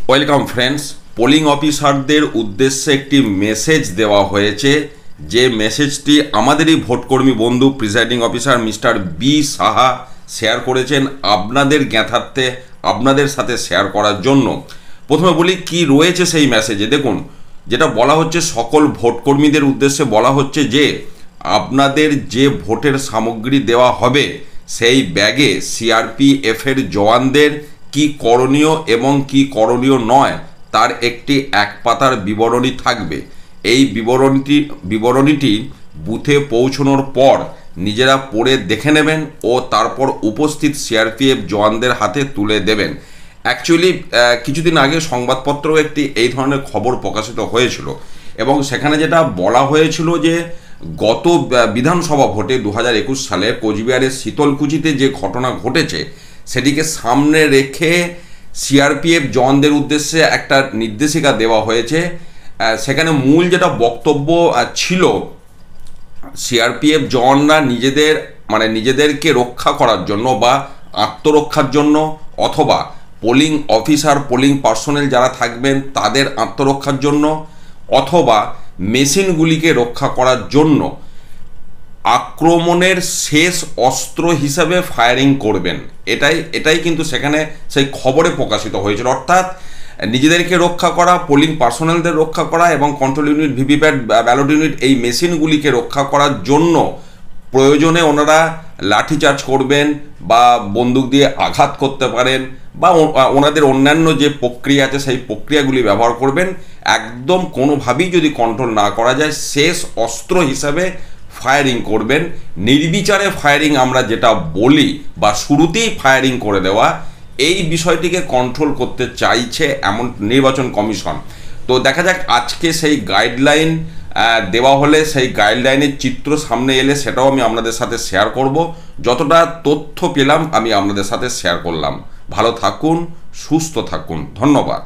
Welcome friends. Polling অফিসারদের উদ্দেশ্যে একটি মেসেজ দেওয়া হয়েছে, যে মেসেজটি আমাদেরই ভোটকর্মী বন্ধু presiding officer mister B Saha share করেছেন আপনাদের জ্ঞাতার্থে, আপনাদের সাথে শেয়ার করার জন্য। প্রথমে বলি কি রয়েছে সেই মেসেজে। দেখুন, যেটা বলা হচ্ছে সকল ভোটকর্মীদের উদ্দেশ্যে বলা হচ্ছে যে আপনাদের যে ভোটের সামগ্রী দেওয়া হবে সেই ব্যাগে সিআরপিএফের জওয়ানদের কি করণীয় এবং কি করণীয় নয় তার একটি এক পাতার বিবরণী থাকবে। এই বিবরণীটি বুথে পৌঁছানোর পর নিজেরা পড়ে দেখে নেবেন ও তারপর উপস্থিত সিআরপিএফ জওয়ানদের হাতে তুলে দেবেন। অ্যাকচুয়ালি কিছুদিন আগে সংবাদপত্রেও একটি এই ধরনের খবর প্রকাশিত হয়েছিল এবং সেখানে যেটা বলা হয়েছিল যে গত বিধানসভা ভোটে 2021 সালে কোচবিহারের শীতলকুচিতে যে ঘটনা ঘটেছে সেটিকে সামনে রেখে সিআরপিএফ জওয়ানদের উদ্দেশ্যে একটা নির্দেশিকা দেওয়া হয়েছে। সেখানে মূল যেটা বক্তব্য ছিল, সিআরপিএফ জওয়ানরা নিজেদেরকে রক্ষা করার জন্য বা আত্মরক্ষার জন্য অথবা পোলিং অফিসার পোলিং পার্সোনেল যারা থাকবেন তাদের আত্মরক্ষার জন্য অথবা মেশিনগুলিকে রক্ষা করার জন্য আক্রমণের শেষ অস্ত্র হিসাবে ফায়ারিং করবেন। এটাই কিন্তু সেখানে সেই খবরে প্রকাশিত হয়েছিল। অর্থাৎ নিজেদেরকে রক্ষা করা, পোলিং পার্সোনালদের রক্ষা করা এবং control unit, VVPAT, ballot unit এই মেশিনগুলিকে রক্ষা করার জন্য প্রয়োজনে ওনারা লাঠিচার্জ করবেন বা বন্দুক দিয়ে আঘাত করতে পারেন বা ওনাদের অন্যান্য যে প্রক্রিয়া আছে সেই প্রক্রিয়াগুলি ব্যবহার করবেন। একদম কোনোভাবেই যদি কন্ট্রোল না করা যায় শেষ অস্ত্র হিসাবে ফায়ারিং করবেন। নির্বিচারে ফায়ারিং আমরা যেটা বলি বা শুরুতেই ফায়ারিং করে দেওয়া, এই বিষয়টিকে কন্ট্রোল করতে চাইছে এমন নির্বাচন কমিশন। তো দেখা যাক আজকে সেই গাইডলাইন দেওয়া হলে সেই গাইডলাইনের চিত্র সামনে এলে সেটাও আমি আপনাদের সাথে শেয়ার করব। যতটা তথ্য পেলাম আমি আপনাদের সাথে শেয়ার করলাম। ভালো থাকুন, সুস্থ থাকুন, ধন্যবাদ।